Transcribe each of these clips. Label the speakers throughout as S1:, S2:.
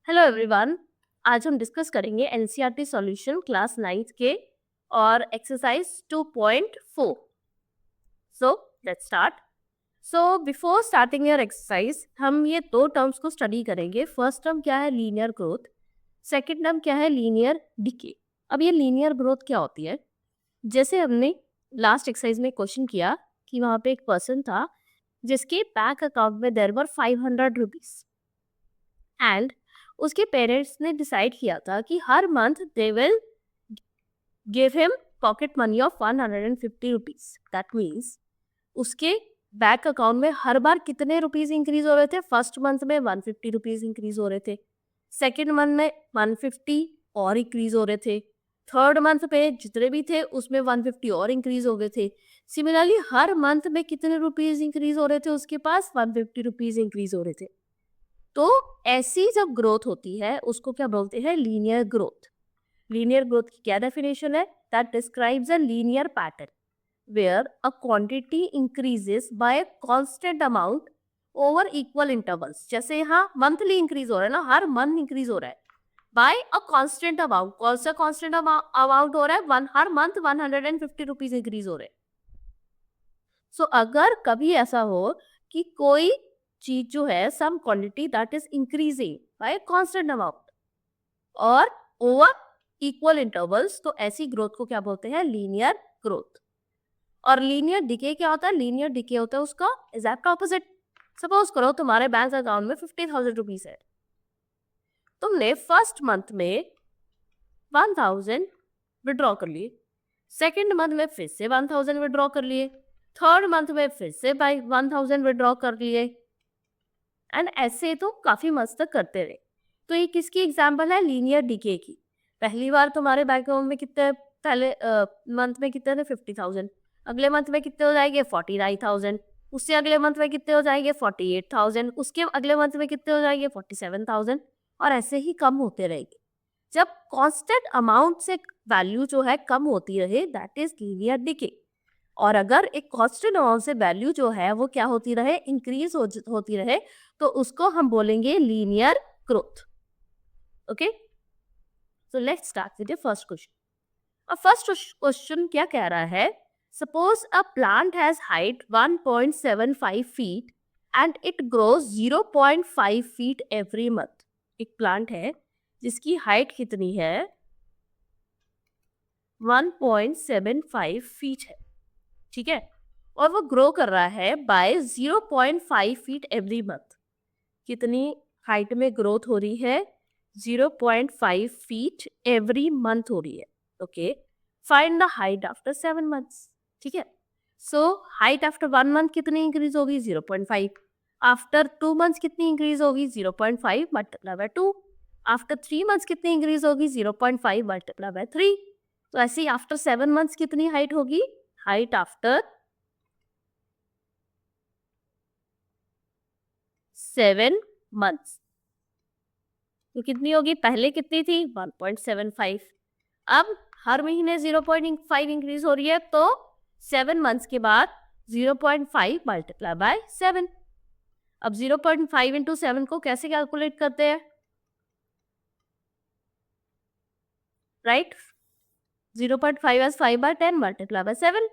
S1: Hello everyone. आज हम discuss करेंगे एनसीईआरटी सॉल्यूशन क्लास 9th के और exercise 2.4। So let's start. So before starting your exercise हम ये दो टर्म्स को स्टडी करेंगे। फर्स्ट टर्म क्या है? Linear growth. सेकंड टर्म क्या है? Linear decay. अब ये लीनियर ग्रोथ क्या होती है? जैसे हमने लास्ट एक्सरसाइज में क्वेश्चन किया कि वहां पे एक पर्सन था जिसके बैंक अकाउंट में देयर वर 500 रुपीज एंड उसके पेरेंट्स ने डिसाइड किया था कि हर month they will give him pocket money of 150 rupees. That means उसके बैंक अकाउंट में हर बार कितने रुपीज इंक्रीज हो रहे थे? फर्स्ट मंथ में 150 रुपीज इंक्रीज हो रहे थे, सेकेंड मंथ में 150 और इंक्रीज हो रहे थे, थर्ड मंथ पे जितने भी थे उसमें 150 और इंक्रीज हो गए थे। सिमिलरली हर मंथ में कितने रुपीज इंक्रीज हो रहे थे? उसके पास 150 रुपीज इंक्रीज हो रहे थे। तो ऐसी जब ग्रोथ होती है उसको क्या बोलते हैं? Linear growth. लीनियर ग्रोथ की क्या डेफिनेशन है? That describes a linear pattern where a quantity increases by a constant amount over equal intervals. जैसे यहाँ मंथली इंक्रीज हो रहा है ना, हर मंथ इंक्रीज हो रहा है बाय अ कांस्टेंट अमाउंट। कौन सा कांस्टेंट अमाउंट हो रहा है? हर मंथ 150 रुपीज इंक्रीज हो रहे हैं। सो अगर कभी ऐसा हो कि कोई चीज जो है some quantity that is increasing by constant amount और ओवर इक्वल इंटरवल्स, तो ऐसी ग्रोथ को क्या बोलते हैं? Linear growth. और लीनियर डिके क्या होता है? लीनियर डिके होता है उसका एग्जैक्ट ऑपोजिट। सपोज करो तुम्हारे बैंक अकाउंट में 50,000 रुपीज है, तुमने फर्स्ट मंथ में 1,000 विड्रॉ कर लिए, सेकेंड मंथ में फिर से 1,000 विड्रॉ कर लिए, थर्ड मंथ में फिर से बाई 1,000 विड्रॉ कर लिए एंड ऐसे तो काफी मंथ तक करते रहे। तो ये किसकी एग्जाम्पल है? लीनियर डिके की। पहली बार तुम्हारे बैंक अकाउंट में कितने, पहले मंथ में कितने थे? 50,000। अगले मंथ में कितने हो जाएंगे? 49,000। उससे अगले मंथ में कितने हो जाएंगे? 48,000। उसके अगले मंथ में कितने हो जाएंगे? 47,000। और ऐसे ही कम होते रहेंगे। जब कांस्टेंट अमाउंट से वैल्यू जो है कम होती रहे, दैट इज लीनियर डिके। और अगर एक कांस्टेंट अमाउंट से वैल्यू जो है वो क्या होती रहे? इंक्रीज होती रहे, तो उसको हम बोलेंगे linear growth. Okay, so let's start with the first question. अब फर्स्ट क्वेश्चन क्या कह रहा है? Suppose a plant has height 1.75 feet and it grows 0.5 feet every month. एक प्लांट है जिसकी हाइट कितनी है? 1.75 फीट है, ठीक है, और वो ग्रो कर रहा है बाय 0.5 फीट एवरी मंथ। कितनी हाइट में ग्रोथ हो रही है? 0.5 फीट एवरी मंथ हो रही है। Okay, find the height after 7 months. ठीक है, सो हाइट आफ्टर 1 मंथ कितनी इंक्रीज होगी? 0.5। आफ्टर 2 मंथ्स कितनी इंक्रीज होगी? 0.5 मल्टीप्लाई बाय 2। आफ्टर 3 मंथ्स कितनी इंक्रीज होगी? 0.5 मल्टीप्लाई बाय 3। तो ऐसे ही आफ्टर 7 मंथ्स कितनी हाइट होगी? हाइट आफ्टर 7 मंथ्स तो कितनी होगी? पहले कितनी थी? 1.75। अब हर महीने 0.5 इंक्रीज हो रही है, तो 7 मंथ्स के बाद 0.5 मल्टीप्लाई बाय 7। अब 0.5 इंटू 7 को कैसे कैलकुलेट करते हैं? Right, 0.5 as 5 by 10 multiply by 7.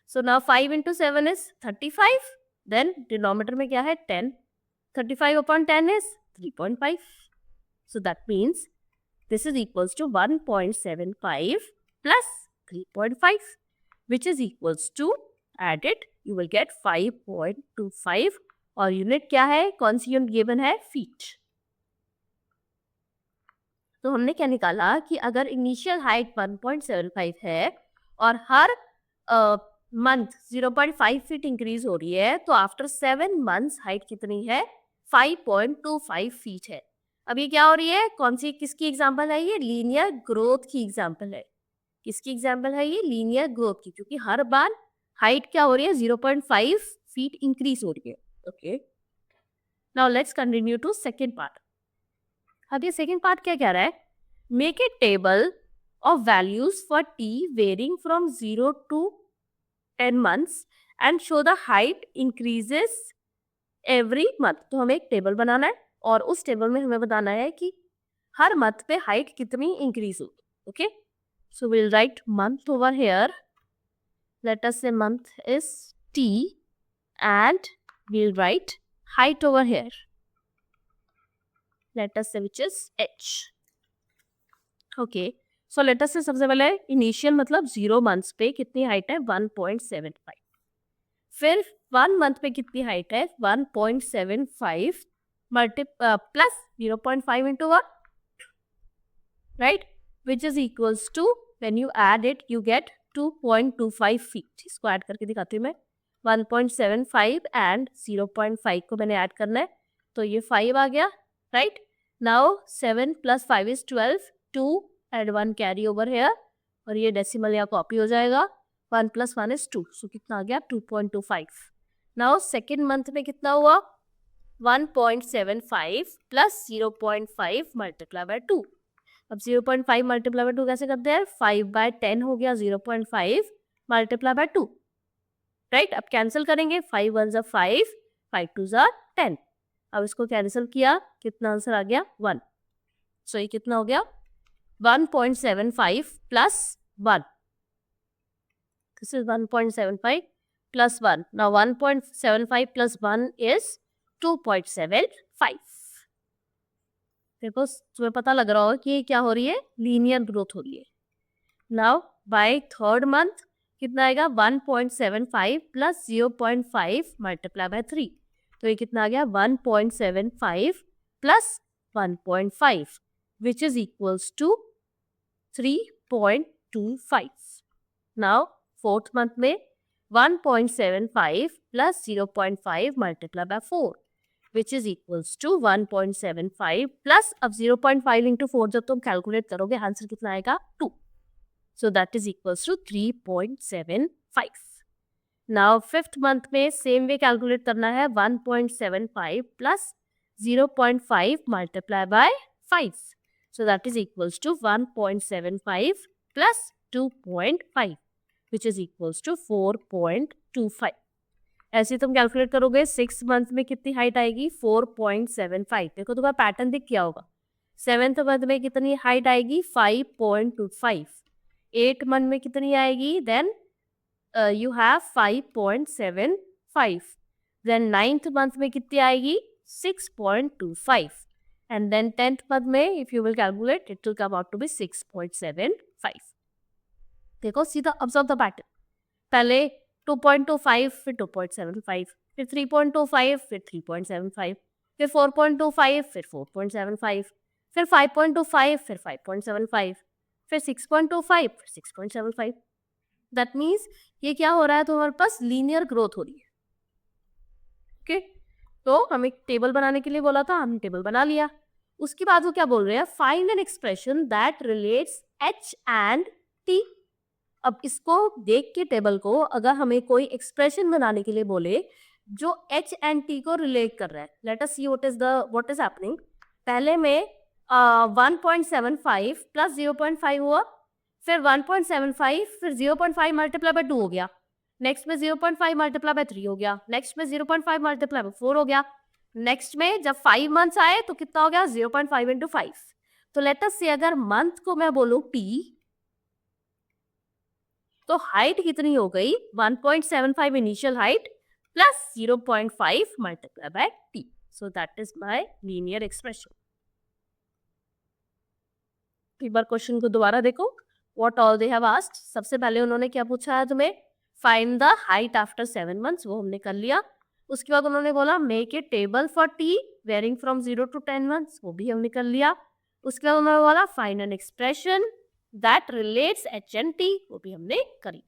S1: So now 5 into 7 is 35. Then denominator में क्या है? 10. 35 upon 10 is 3.5. So that means this is equals to 1.75 plus 3.5, which is equals to, add it, you will get 5.25 और unit क्या है? कौन सी unit given है? Feet. तो हमने क्या निकाला कि अगर इनिशियल हाइट 1.75 है और हर मंथ 0.5 फीट इंक्रीज हो रही है, तो आफ्टर 7 मंथ्स हाइट कितनी है? 5.25 फीट है। अब ये क्या हो रही है? कौन सी, किसकी एग्जांपल है ये? लीनियर ग्रोथ की एग्जांपल है। किसकी एग्जांपल है ये? लीनियर ग्रोथ की, क्योंकि हर बार हाइट क्या हो रही है? 0.5 फीट इंक्रीज हो रही है। Okay, now let's continue to second part. अब ये सेकेंड पार्ट क्या कह रहा है? Make a table of values for T varying from 0 to 10 months and show the height increases every month. तो हमें एक टेबल बनाना है और उस टेबल में हमें बताना है कि हर मंथ पे हाइट कितनी इंक्रीज होगी. Okay, so will write month over here. Let us say month is T and we'll write height over here. Let us say which is H. Okay, so let us say सबसे पहले initial मतलब 0 months पे कितनी height है 1.75. फिर 1 month पे कितनी height है 1.75 plus 0.5 into 1, right, which is equals to, when you add it you get 2.25 feet. इसको ऐड करके दिखाती हूँ मैं. 1.75 एंड 0.5 को मैंने ऐड करना है तो ये 5 आ गया, right. Now 7 plus 5 is 12. 2 and 1 carry over here और ये डेसिमल यहाँ कॉपी हो जाएगा. 1 प्लस 1 इज 2, सो कितना आ गया 2.25. नाउ सेकेंड मंथ में कितना हुआ 1.75 प्लस 0.5 मल्टीप्लाई बाय 2. अब 0.5 मल्टीप्लाई बाय 2 कैसे करते हैं 5/10 हो गया 0.5 मल्टीप्लाई बाय 2, राइट. अब कैंसिल करेंगे 5 1 जा 5, 5 2 जा 10. अब इसको कैंसिल किया कितना आंसर आ गया 1. सो ये कितना हो गया 1.75 plus 1. This is 1.75 plus 1. Now 1.75 plus 1 is 2.75. देखो तुम्हें पता लग रहा होगा कि ये क्या हो रही है लीनियर ग्रोथ हो रही है. नाउ बाय थर्ड मंथ कितना आएगा 1.75 प्लस 0.5 मल्टीप्लाई बाय 3. तो ये कितना आ गया 1.75 plus 1.5 which is equals to 3.25. Now fourth month में 1.75 plus 0.5 multiply by 4 which is equals to 1.75 plus, अब 0.5 इंटू 4 जब तुम कैलकुलेट करोगे आंसर कितना आएगा 2. So that is equals to 3.75. Now fifth month में same way calculate करना है 1.75 plus 0.5 multiply by 5. So that is equals to 1.75 plus 2.5 which is equals to 4.25. ऐसे तुम कैलकुलेट करोगे 6 मंथ में कितनी हाइट आएगी 4.75. देखो तुम्हारा पैटर्न दिख गया होगा. 7th मंथ में कितनी हाइट आएगी 5.25. 8 मंथ में कितनी आएगी then you have 5.75. Then 9th month में कितनी आएगी 6.25 एंड देन 10th मंथ में if you will calculate it will come out to be 6.75. देखो सीधा ऑब्जर्व द पैटर्न. पहले 2.25 फिर 2.75 फिर 3.25 फिर 3.75 फिर 4.25 फिर 4.75 फिर 5.25 फिर 5.75 फिर 6.25 फिर 6.75. दैट मीन्स ये क्या हो रहा है तुम्हारे पास लीनियर ग्रोथ हो रही है. ओके, तो हमें टेबल बनाने के लिए बोला था, हमने टेबल बना लिया. उसके बाद वो क्या बोल रहे हैं find N expression that relates H and T. अब इसको देख के टेबल को अगर हमें कोई एक्सप्रेशन बनाने के लिए बोले जो H एंड T को रिलेट कर रहा है, let us see what is happening. पहले में 1.75 प्लस 0.5 हुआ, फिर 1.75 फिर 0.5 मल्टीप्लाई बाय 2 हो गया, नेक्स्ट में 0.5 मल्टीप्लाई बाय 3 हो गया, नेक्स्ट में 0.5 मल्टीप्लाई बाय 4 हो गया, नेक्स्ट में जब 5 मंथ्स आए तो कितना हो गया 0.5 इंटू 5. तो लेट अस से अगर मंथ को मैं बोलूं T तो हाइट कितनी हो गई 1.75 initial height plus 0.5 multiply by T. So that is my linear expression. एक बार क्वेश्चन को दोबारा देखो. What all they have asked. सबसे पहले उन्होंने क्या पूछा है तुम्हें find the height after 7 months, वो हमने कर लिया. उसके बाद उन्होंने बोला make a table for T varying from 0 to 10 months, वो भी हमने कर लिया. उसके बाद उन्होंने बोला find N expression that relates H and T, वो भी हमने करी.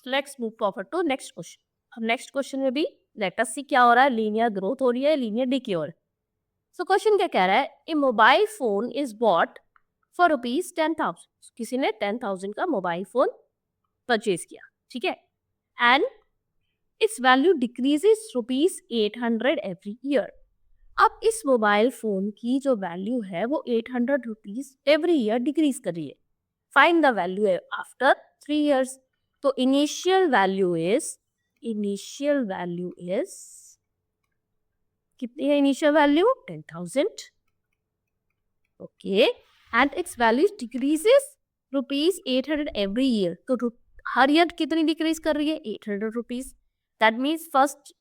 S1: Let's move forward to next question. अब नेक्स्ट क्वेश्चन में भी लेट अस सी क्या हो रहा है, लीनियर ग्रोथ हो रही है, लीनियर डिके हो रहा है. सो क्वेश्चन क्या कह रहा है a mobile phone is bought for ₹10,000. किसी ने 10,000 का मोबाइल फोन परचेज किया, ठीक है, and it's value decreases ₹800 every year. अब इस मोबाइल फोन की जो वैल्यू है वो ₹800 एवरी ईयर डिक्रीज कर रही है. Find the value after 3 years. तो इनिशियल वैल्यू इज कितनी है initial value? 10,000. Okay, and it's value decreases ₹800 every year. तो हर ईयर कितनी डिक्रीज कर रही है? 800 rupees. That means first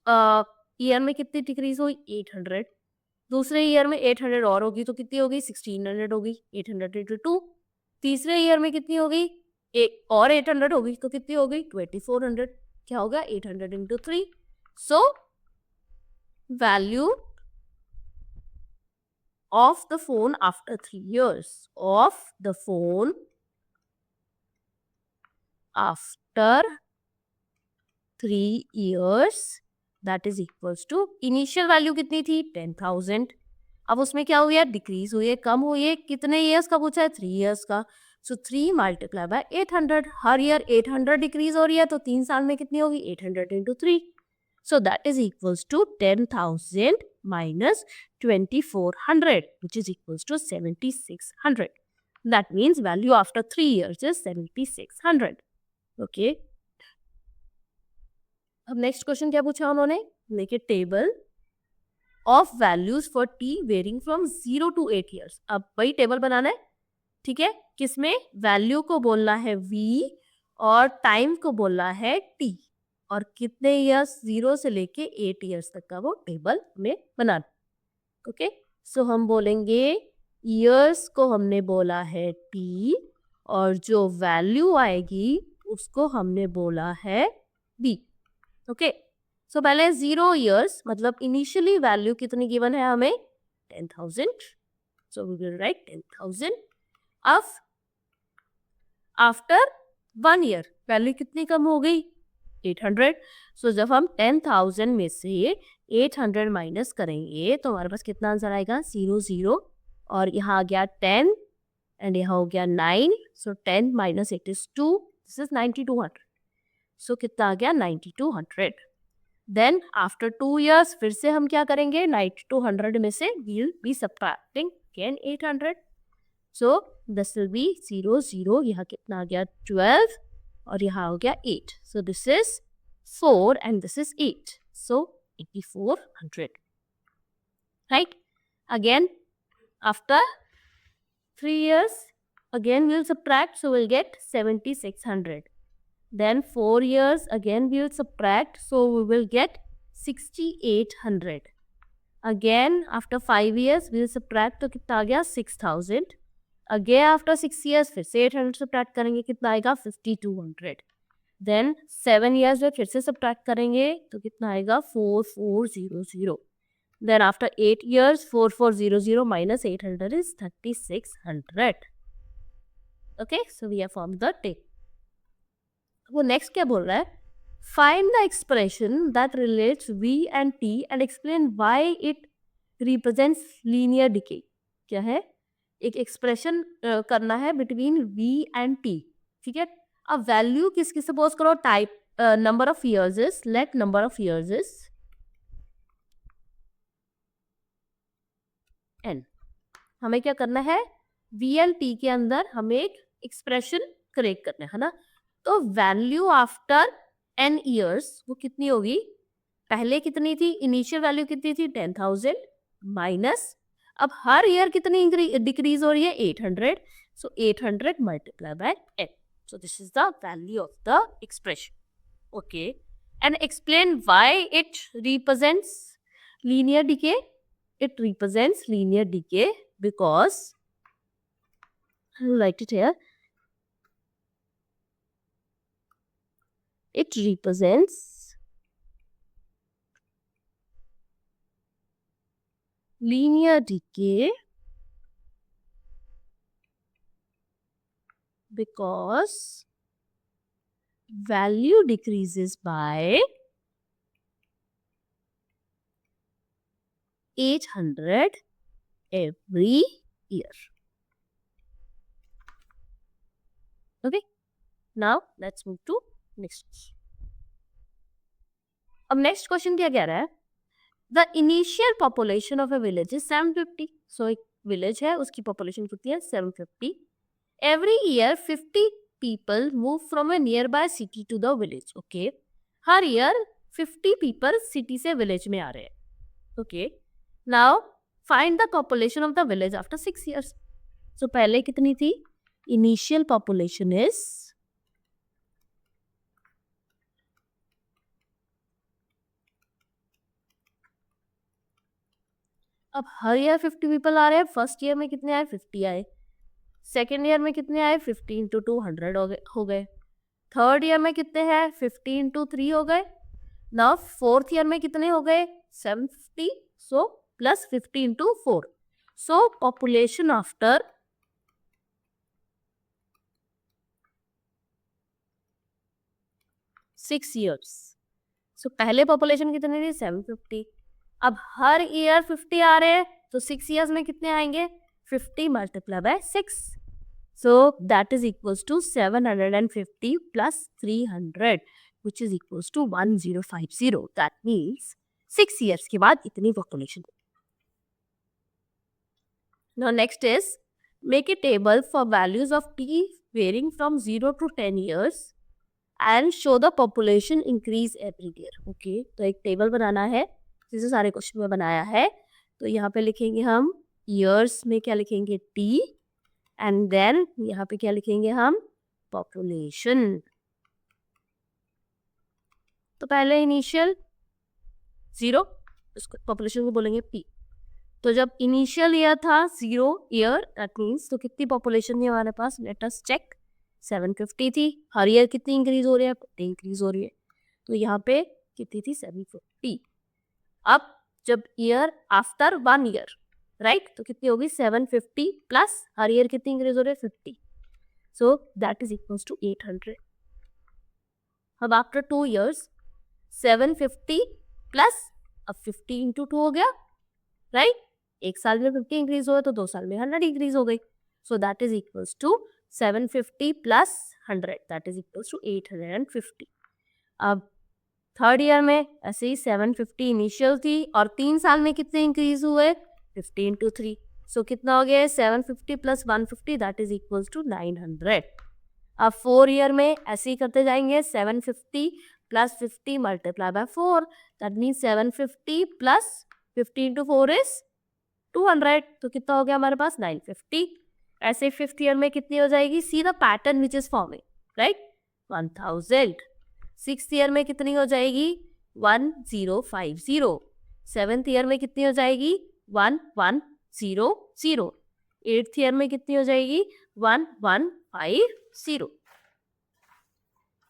S1: year में कितनी डिक्रीज हुई? 800. दूसरे ईयर में 800 और होगी तो कितनी होगी? 1600 होगी. 800 इंटू 2. तीसरे ईयर में कितनी होगी? एक और 800 होगी तो कितनी होगी? 2400. क्या होगा? 800 into 3. So value of the phone after 3 years, of the phone after 3 years, that is equals to initial value कितनी थी? 10,000. अब उसमें क्या हुई है? डिक्रीज हुई है, कम हुई है. कितने ईयर्स का पूछा है? 3 ईयर्स का. सो 3 multiply by 800. Her year 800 decrease हो रही है तो 3 साल में कितनी होगी? 800 into 3. So that is equals to 10,000 minus 2,400, which is equals to 7,600. That means value after 3 years is 7,600. Okay. अब नेक्स्ट क्वेश्चन क्या पूछा उन्होंने? Make a table of values for T varying from 0 to 8 years. अब वही table बनाना है, ठीक है? किसमें? वैल्यू को बोलना है v और टाइम को बोलना है t. और कितने ईयर्स? 0 से लेके 8 ईयर्स तक का वो टेबल हमें बनाना. ओके, सो हम बोलेंगे ईयर्स को हमने बोला है t और जो वैल्यू आएगी उसको हमने बोला है b. ओके, सो पहले 0 ईयर्स मतलब इनिशियली वैल्यू कितनी गिवन है हमें? 10,000. So we will write 10,000. अब आफ्टर 1 ईयर वैल्यू कितनी कम हो गई? 800. सो जब हम 10,000 में से 800 माइनस करेंगे तो हमारे पास कितना आंसर आएगा? 0 0 और यहाँ आ गया 10 एंड यहाँ हो गया 9. सो 10 माइनस 8 इज 2. This is 9200. सो कितना आ गया? 9200. देन आफ्टर 2 ईयर्स फिर से हम क्या करेंगे? 9200 में से we'll be subtracting again 800. So this will be 0 0. यहाँ कितना आ गया? 12 और यहाँ हो गया 8. So this is 4 and this is 8. So 8,400. Right? Again, after 3 years, again we'll subtract. So we'll get 7,600. Then 4 years, again we'll subtract. So we will get 6,800. Again, after 5 years, we'll subtract. तो कितना आ गया? 6,000. Again after 6 years फिर से 800 subtract करेंगे, कितना आएगा? 5,200. Then 7 years में फिर से सब्ट्रैक्ट करेंगे तो कितना आएगा? 4,400. Then after 8 years 4,400 minus 800 is 3,600. Okay, so we have form the table. वो नेक्स्ट क्या बोल रहा है? Find the expression that relates v and t and explain why it represents linear decay. क्या है? एक एक्सप्रेशन करना है बिटवीन v एंड t. ठीक है, अब वैल्यू किसकी सपोज करो? Type number of years is, let number of years is n. हमें क्या करना है? v एंड t के अंदर हमें एक एक्सप्रेशन क्रिएट करना है ना. तो वैल्यू आफ्टर n ईयर्स वो कितनी होगी? पहले कितनी थी? इनिशियल वैल्यू कितनी थी? 10,000 माइनस अब हर ईयर कितनी डिक्रीज हो रही है? 800. सो 800 multiply by n. So this is the value of the expression. Okay, and explain why it represents linear decay. It represents linear decay because right it here. It represents linear decay because value decreases by 800 every year. Okay, now let's move to next. अब next question क्या कह रहा है? The initial population of a village is 750. So एक village है, उसकी population कितनी है? 750. Every year 50 people move from a nearby city to the village. Okay, हर ईयर 50 पीपल सिटी से विलेज में आ रहे हैं. Okay, now find the population of the village after 6 years. So पहले कितनी थी? इनिशियल पॉपुलेशन इज अब हर ईयर 50 पीपल आ रहे हैं. फर्स्ट ईयर में कितने आए? 50 आए. सेकेंड ईयर में कितने आए? 50 इंटू 2 100 हो गए. थर्ड ईयर में कितने हैं? 50 इंटू 3 हो गए. नाउ फोर्थ ईयर में कितने हो गए? 750. So plus 50 into 4. सो पॉपुलेशन आफ्टर 6 years. सो पहले पॉपुलेशन कितनी थी? 750. अब हर ईयर 50 आ रहे हैं तो 6 years में कितने आएंगे? 50 multiply by 6. So that is equals to 750 plus 300 which is equals to 1050. That means 6 years के बाद इतनी population. Now next is make a table for values of t varying from 0 to 10 years and show the population increase every year. Okay, तो एक table बनाना है जैसे सारे question में बनाया है. तो यहाँ पे लिखेंगे हम years में क्या लिखेंगे? t and then यहाँ पे क्या लिखेंगे हम? population. तो पहले इनिशियल 0, उसको पॉपुलेशन को बोलेंगे p. तो जब इनिशियल ईयर था 0 ईयर, दैट मीन्स तो कितनी पॉपुलेशन थी हमारे पास? Let us check. 750 थी. हर ईयर कितनी इंक्रीज हो रही है? 50 इंक्रीज हो रही है. तो यहाँ पे कितनी थी? 750. अब जब ईयर आफ्टर 1 ईयर, राइट, तो कितनी होगी? 750 प्लस हर ईयर कितनी इंक्रीज हो रही है? 50. So that is equals to 800. अब आफ्टर 2 ईयर्स 750 प्लस अब 50 इंटू 2 हो गया, राइट. एक साल में 50 इंक्रीज हुआ तो 2 साल में 100 इंक्रीज हो गई. So that is equals to 750 plus 100, that is equals to 850. अब थर्ड ईयर में ऐसे ही 750 इनिशियल थी और 3 साल में कितने इंक्रीज हुए? 50 इंटू 3. सो कितना हो गया? 750 plus 150, that is equals to 900. अब 4 ईयर में ऐसे ही करते जाएंगे. 750 plus 50 multiply by 4, that means 750 plus 50 into 4 is 200. तो कितना हो गया हमारे पास? 950. ऐसे फिफ्थ ईयर में कितनी हो जाएगी? See the pattern which is forming, right, 1000. Sixth year में कितनी हो जाएगी? 1050. सेवेंथ ईयर में कितनी हो जाएगी? 1100. एट्थ ईयर में कितनी हो जाएगी? 1150.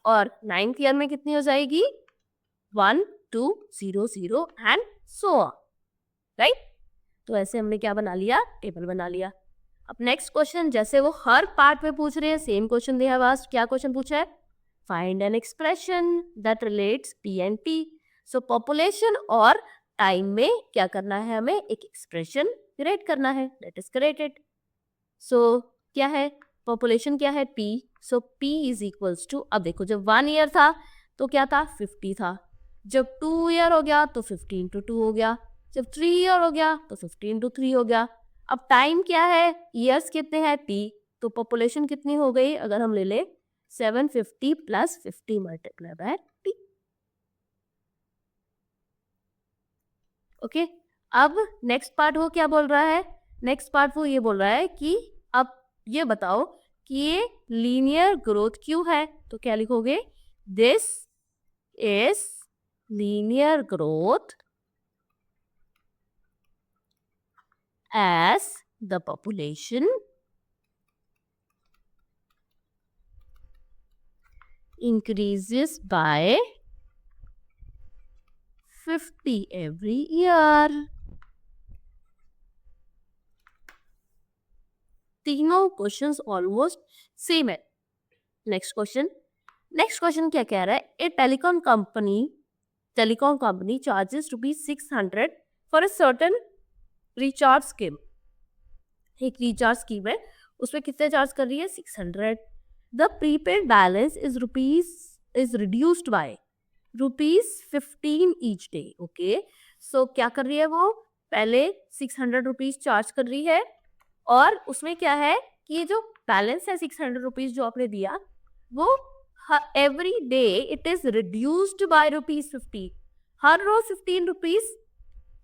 S1: और नाइन्थ ईयर में कितनी हो जाएगी? 1200 एंड सो ऑन, राइट. तो ऐसे हमने क्या बना लिया? टेबल बना लिया. अब नेक्स्ट क्वेश्चन, जैसे वो हर पार्ट में पूछ रहे हैं, सेम क्वेश्चन दिया है. वास्ट क्या क्वेश्चन पूछा है? Find N expression that relates P and T. So population और टाइम में क्या करना है? हमें एक एक्सप्रेशन क्रिएट करना है. That is created. सो क्या है? पॉपुलेशन क्या है? P. So P is equals to, अब देखो जब 1 ईयर था तो क्या था? 50 था. जब 2 ईयर हो गया तो 50 इंटू 2 हो गया. जब 3 ईयर हो गया तो 50 इंटू 3 हो गया. अब टाइम क्या है? ईयर्स कितने हैं? टी. तो पॉपुलेशन कितनी हो गई? अगर हम ले ले 750 plus 50 multiply bye T. Okay. अब नेक्स्ट पार्ट वो क्या बोल रहा है? नेक्स्ट पार्ट वो ये बोल रहा है कि अब ये बताओ कि ये लीनियर ग्रोथ क्यों है? तो क्या लिखोगे? This is linear growth as the population increases by 50 every year. तीनों क्वेश्चंस ऑलमोस्ट सेम है. नेक्स्ट क्वेश्चन क्या कह रहा है? A telecom company charges ₹600 for a certain recharge scheme. एक रिचार्ज स्कीम है, उसमें कितने चार्ज कर रही है? 600. The prepaid balance is reduced by ₹15 each day. Okay. So क्या कर रही है वो? पहले 600 रुपीज चार्ज कर रही है और उसमें क्या है कि ये जो बैलेंस है 600 रुपीज जो आपने दिया वो every day it is reduced by ₹15. हर रोज 15 रुपीज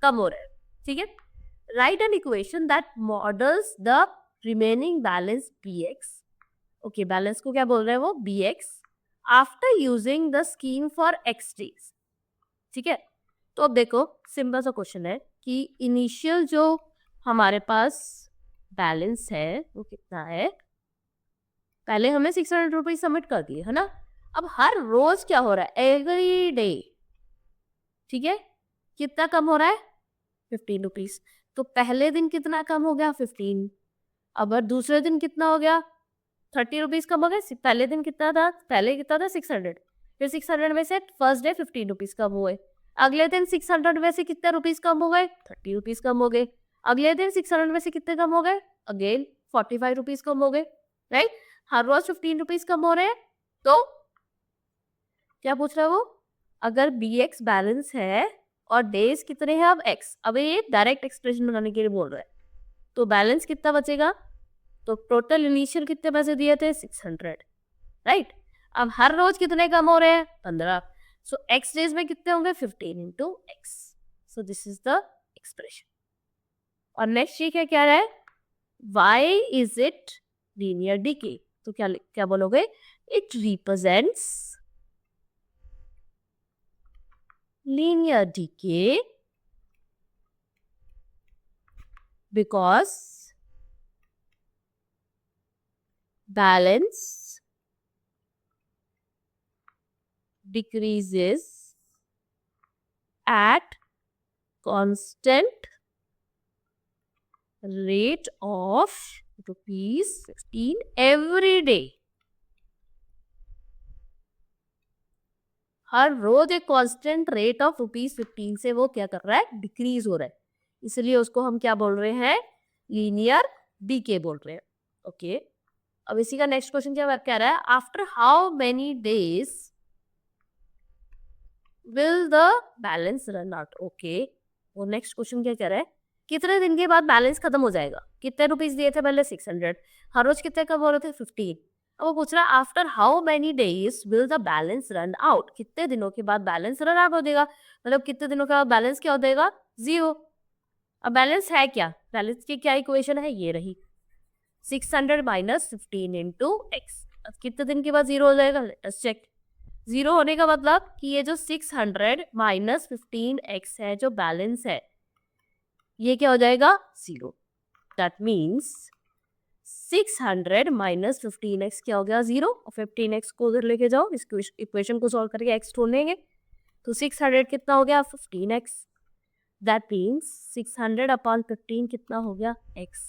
S1: कम हो रहा है. ठीक है. Write an equation that models the remaining balance bx. Okay, balance को क्या बोल रहे हैं वो, bx, after using the scheme for x days. ठीक है, तो अब देखो सिंपल सा क्वेश्चन है कि इनिशियल जो हमारे पास बैलेंस है वो कितना है. पहले हमने 600 रुपीज सबमिट कर दिए है ना. अब हर रोज क्या हो रहा है, एवरी डे, ठीक है, कितना कम हो रहा है, 15 रुपीज. तो पहले दिन कितना कम हो गया, 15. अब दूसरे दिन कितना हो गया, 30 रुपीज कम हो गए. पहले दिन कितना था, पहले कितना था 600, फिर 600 में से फर्स्ट डे 15 रुपीज कम हुए. अगले दिन 600 में से कितने रुपीज कम हो गए, 30 रुपीज कम हो गए. अगले दिन 600 में से कितने कम हो गए, अगेन 45 रुपीज कम हो गए. राइट, हर रोज 15 रुपीज कम हो रहे हैं. तो क्या पूछ रहा है वो, अगर bx बैलेंस है और डेज कितने हैं अब x. अब ये डायरेक्ट एक्सप्रेशन बनाने के लिए बोल रहा है. तो बैलेंस कितना बचेगा, तो टोटल इनिशियल कितने पैसे दिए थे, 600. राइट, अब हर रोज कितने कम हो रहे हैं, 15. सो x डेज में कितने होंगे, 15 into x. So this is the expression. और नेक्स्ट ये क्या कह रहा है, why is it linear decay. तो क्या क्या बोलोगे, it represents linear decay because balance decreases at constant rate of rupees 15 every day. हर रोज एक कांस्टेंट रेट ऑफ ₹15 से वो क्या कर रहा है, डिक्रीज हो रहा है. इसलिए उसको हम क्या बोल रहे हैं, लीनियर डीके बोल रहे हैं. ओके, अब इसी का नेक्स्ट क्वेश्चन क्या कह रहा है, after how many days will the balance run out. Okay, वो नेक्स्ट क्वेश्चन क्या कह रहा है, कितने दिन के बाद बैलेंस खत्म हो जाएगा. कितने रुपीज दिए थे पहले, 600. हर रोज कितने कम हो रहे थे, 15. अब वो पूछ रहा है after how many days will the balance run out. कितने दिनों के बाद बैलेंस रन आउट हो जाएगा, मतलब कितने दिनों का बैलेंस क्या हो जाएगा, 0. अब बैलेंस है क्या, बैलेंस की क्या इक्वेशन है, ये रही 600 माइनस 15 इंटू एक्स. कितने दिन के बाद 0 हो जाएगा, लेट अस चेक. 0 होने का मतलब कि ये जो 600 माइनस 15x है जो बैलेंस है, ये क्या हो जाएगा, 0. दैट मीन्स 600 माइनस 15x क्या हो गया, 0. और 15x को उधर लेके जाओ, इस इक्वेशन को सॉल्व करके x ढूंढेंगे. तो 600 कितना हो गया, 15x. दैट मीन्स 600 अपॉन 15 कितना हो गया, x.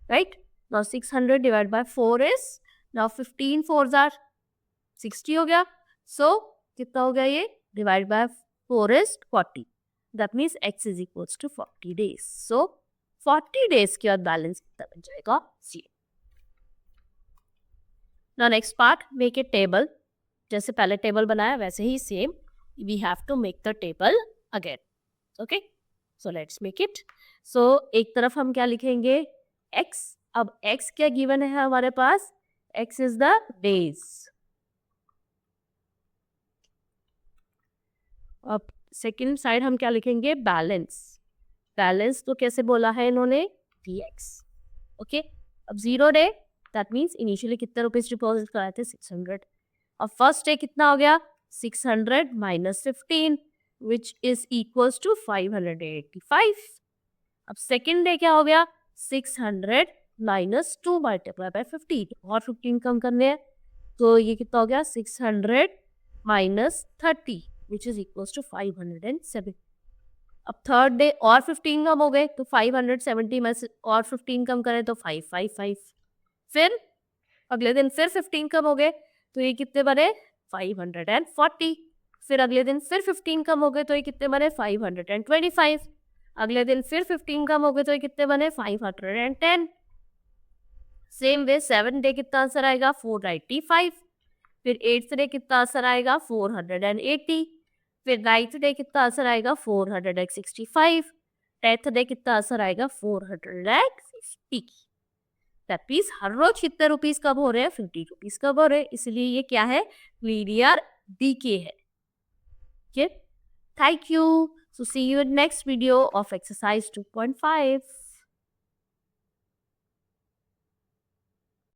S1: Right, now 600 divide by 4 is, now 15 4s are 60 हो गया. सो कितना हो गया ये, divide by 4 is 40. That means x is equals to 40 days. So 40 days के बाद बैलेंस कितना बन जाएगा, 0. Now next part, make a table. जैसे पहले टेबल बनाया वैसे ही same we have to make the table again. Okay, so let's make it. So एक तरफ हम क्या लिखेंगे, x. अब x क्या गिवन है हमारे पास, x is the days. अब सेकेंड साइड हम क्या लिखेंगे, बैलेंस. बैलेंस तो कैसे बोला है इन्होंने, dx. ओके, अब 0 डे, दैट मीन्स इनिशियली कितने रुपीज डिपॉजिट कराए थे, 600. और फर्स्ट डे कितना हो गया, 600 minus 15 which is equals to 585. अब सेकेंड डे क्या हो गया, 600 माइनस 2 मल्टीप्लाई बाय 15, और 15 कम करने हैं, तो ये कितना हो गया, 600 minus 30 which is equals to 507. अब थर्ड डे और 15 कम हो गए, तो 570 में से और 15 कम करें तो 555. फिर अगले दिन फिर 15 कम हो गए, तो ये कितने बने, 540. फिर अगले दिन फिर 15 कम हो गए, तो ये कितने बने, 525. अगले दिन फिर 15 कम हो गए, तो ये कितने बने, 510. सेम वे 7 डे कितना आंसर आएगा, 495. फिर 8th डे कितना आंसर आएगा, 480. फिर 9th डे कितना आंसर आएगा, 465. 10th डे कितना आंसर आएगा, 450. दैट मींस हर रोज कितने रुपीस कम हो रहे हैं, 50 रुपीस कम हो रहे हैं. इसलिए ये क्या है, लीनियर डीके है. Thank you. So see you in next video of exercise 2.5.